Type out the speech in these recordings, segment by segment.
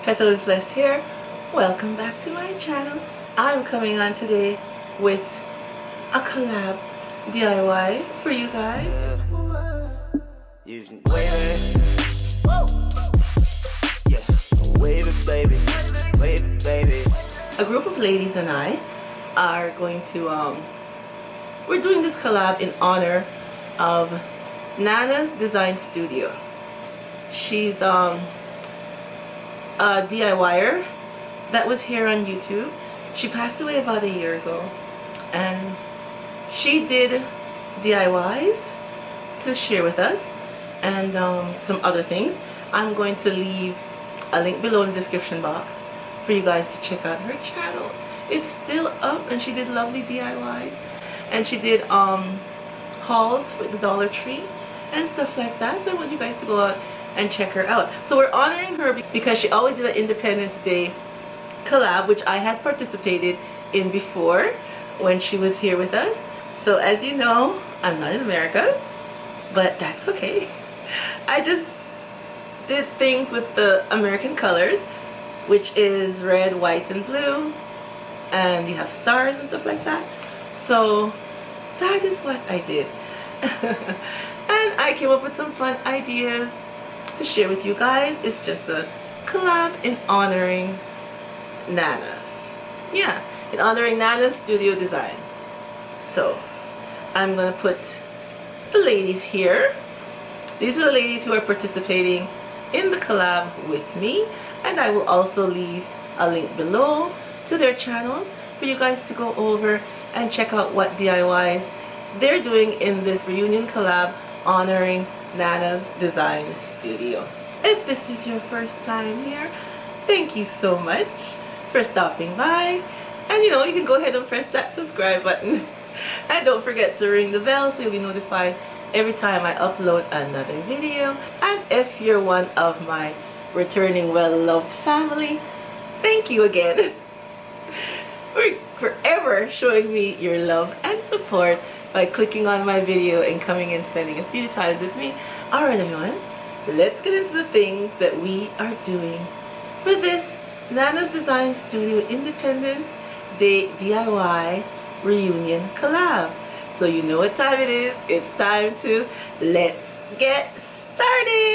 Petal is Blessed here. Welcome back to my channel. I'm coming on today with a collab DIY for you guys. You can wave it. Yeah, wave it, baby. Wave it, baby. A group of ladies and I are going to we're doing this collab in honor of Nana's Design Studio. She's a DIYer that was here on YouTube. She passed away about a year ago, and she did DIYs to share with us and some other things. I'm going to leave a link below in the description box for you guys to check out her channel. It's still up, and she did lovely DIYs, and she did hauls with the Dollar Tree and stuff like that. So I want you guys to go out and check her out. So we're honoring her because she always did an Independence Day collab, which I had participated in before when she was here with us. So as you know, I'm not in America, but that's okay. I just did things with the American colors, which is red, white, and blue, and you have stars and stuff like that. So that is what I did. And I came up with some fun ideas to share with you guys. It's just a collab in honoring Nana's. Yeah, in honoring Nana's studio design. So I'm gonna put the ladies here. These are the ladies who are participating in the collab with me, and I will also leave a link below to their channels for you guys to go over and check out what DIYs they're doing in this reunion collab honoring Nana's Design Studio. If this is your first time here, thank you so much for stopping by. And you know, you can go ahead and press that subscribe button. And don't forget to ring the bell so you'll be notified every time I upload another video. And if you're one of my returning well-loved family, thank you again for forever showing me your love and support by clicking on my video and coming and spending a few times with me. Alright everyone, let's get into the things that we are doing for this Nana's Design Studio Independence Day DIY reunion collab. So you know what time it is. It's time to let's get started.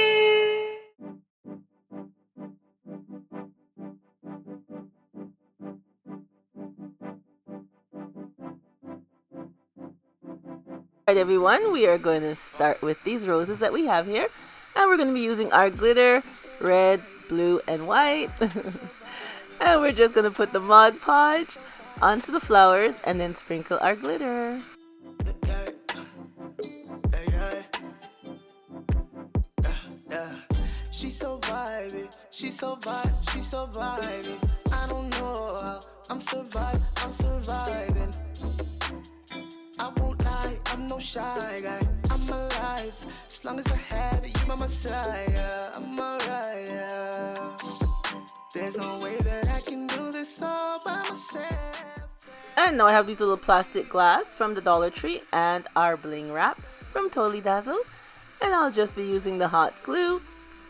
Alright everyone, we are going to start with these roses that we have here, and we're going to be using our glitter, red, blue, and white. And we're just going to put the Mod Podge onto the flowers and then sprinkle our glitter. She's so vibey, she's so vibe, she's so vibey. I don't know how I'm surviving. I won't lie, I'm no shy guy. I'm alive, as long as I have it, you by my side. Yeah, I'm alright, yeah. There's no way that I can do this all by myself. And now I have these little plastic glass from the Dollar Tree and our bling wrap from Totally Dazzled. And I'll just be using the hot glue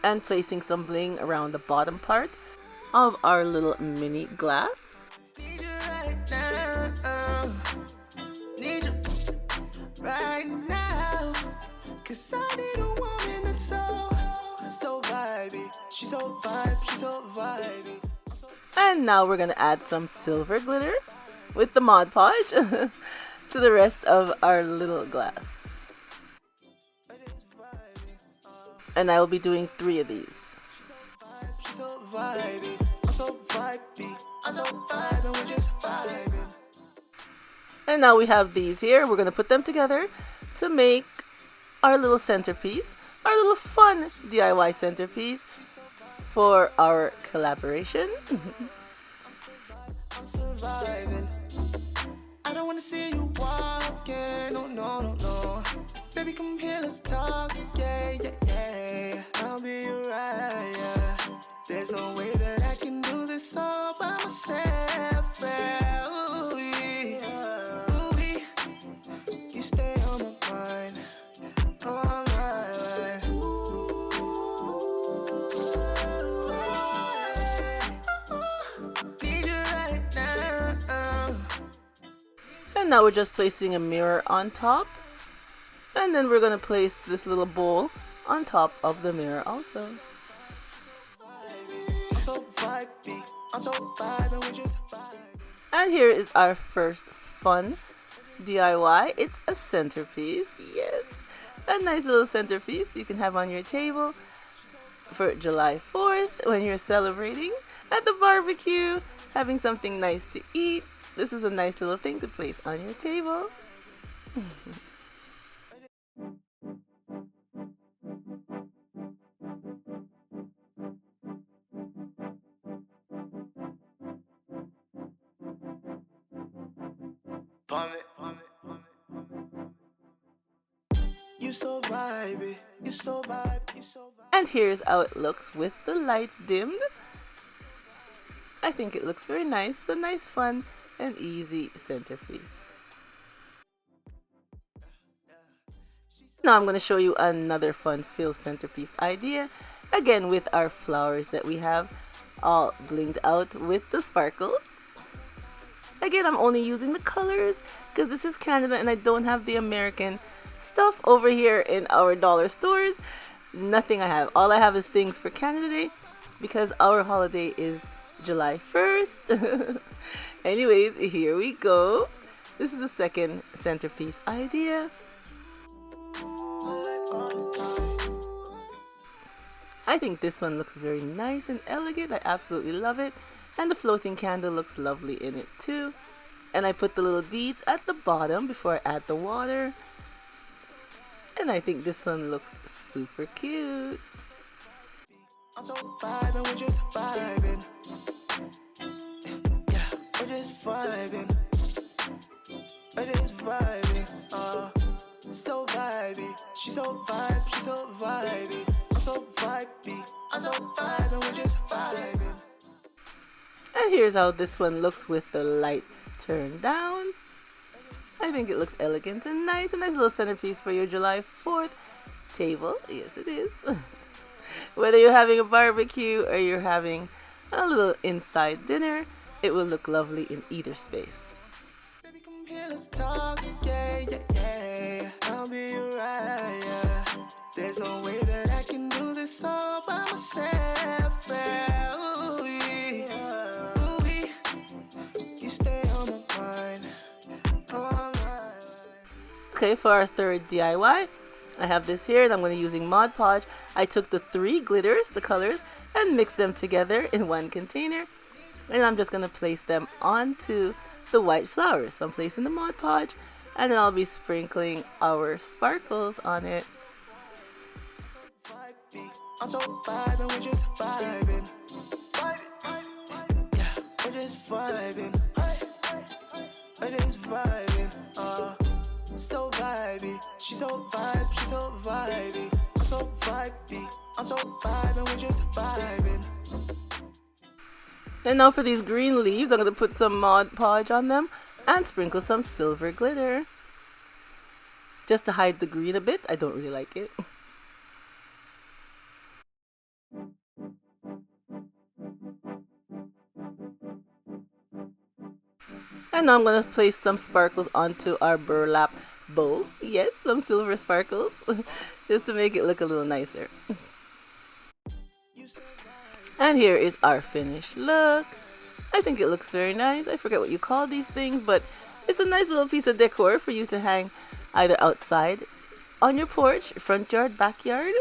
and placing some bling around the bottom part of our little mini glass. Need you right now, need you right now, 'cause I need a woman that's so vibey. She's so vibey. And now we're gonna add some silver glitter with the Mod Podge to the rest of our little glass. And I will be doing 3 of these. She's so vibey, I'm so vibey, I'm so vibing, we're just vibing. And now we have these here. We're gonna put them together to make our little centerpiece, our little fun DIY centerpiece for our collaboration. I'm surviving. I don't wanna see you walking, no. Baby, come here, let's talk, yeah. I'll be right, yeah. There's no way that I can do this all by myself, yeah. Ooh, you stay on my mind, all my life. And now we're just placing a mirror on top. And then we're going to place this little bowl on top of the mirror also. And here is our first fun DIY. It's a centerpiece. Yes, a nice little centerpiece you can have on your table for July 4th when you're celebrating at the barbecue, having something nice to eat. This is a nice little thing to place on your table. You so vibey, you so vibe, you so vibe. And here's how it looks with the lights dimmed. I think it looks very nice. It's a nice, fun, and easy centerpiece. Now I'm going to show you another fun fill centerpiece idea. Again with our flowers that we have all blinged out with the sparkles. Again, I'm only using the colors because this is Canada and I don't have the American stuff over here in our dollar stores. Nothing I have. All I have is things for Canada Day because our holiday is July 1st. Anyways, here we go. This is the second centerpiece idea. I think this one looks very nice and elegant. I absolutely love it. And the floating candle looks lovely in it too. And I put the little beads at the bottom before I add the water. And I think this one looks super cute. I'm so vibing, we're just vibing. Yeah, we're just vibing. We're just vibing. So vibey. She's so vibe, she's so vibey. I'm so vibey. I'm so vibing, we're just vibing. And here's how this one looks with the light turned down. I think it looks elegant and nice. A nice little centerpiece for your July 4th table. Yes, it is. Whether you're having a barbecue or you're having a little inside dinner, it will look lovely in either space. Baby, come here, let's talk. Yeah, yeah, yeah. I'll be right, yeah. There's no way that I can do this all by myself. Yeah. Ooh, yeah. Ooh, you stay on my mind. Okay, for our third DIY, I have this here and I'm going to be using Mod Podge. I took the 3 glitters, the colors, and mixed them together in one container. And I'm just going to place them onto the white flowers. So I'm placing the Mod Podge and then I'll be sprinkling our sparkles on it. I'm so vibing, we're just vibing. Yeah, we're just vibing. We're just vibing. So vibey, she's so vibe, she's so vibey. I'm so vibey, I'm so vibing, we're just vibing. And now for these green leaves, I'm going to put some Mod Podge on them and sprinkle some silver glitter. Just to hide the green a bit, I don't really like it. And now I'm going to place some sparkles onto our burlap bowl. Yes, some silver sparkles. Just to make it look a little nicer. And here is our finished look. I think it looks very nice. I forget what you call these things, but it's a nice little piece of decor for you to hang either outside, on your porch, front yard, backyard.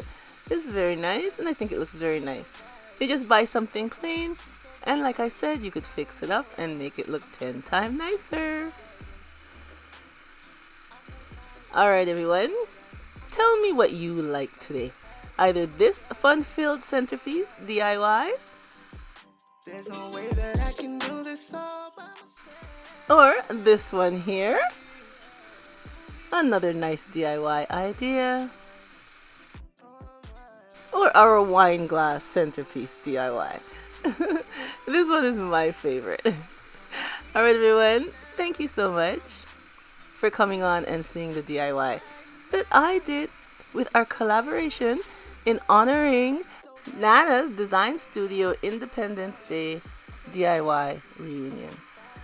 It's very nice and I think it looks very nice. You just buy something plain. And like I said, you could fix it up and make it look 10 times nicer. Alright everyone, tell me what you like today. Either this fun-filled centerpiece DIY, There's no way that I can do this all by myself. or this one here. Another nice DIY idea. Or our wine glass centerpiece DIY. This one is my favorite. Alright everyone, thank you so much for coming on and seeing the DIY that I did with our collaboration in honoring Nana's Design Studio Independence Day DIY reunion.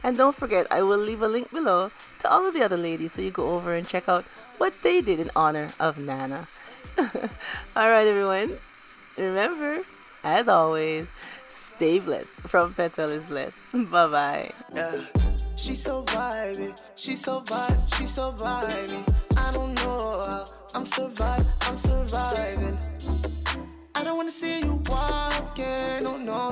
And don't forget, I will leave a link below to all of the other ladies so you go over and check out what they did in honor of Nana. Alright everyone, remember, as always, stay blessed from Petal is Blessed. Bye bye. Yeah. She's so vibey, she's so vibe, she's so vibey. I don't know how I'm surviving. I don't wanna see you walking, no, no, no.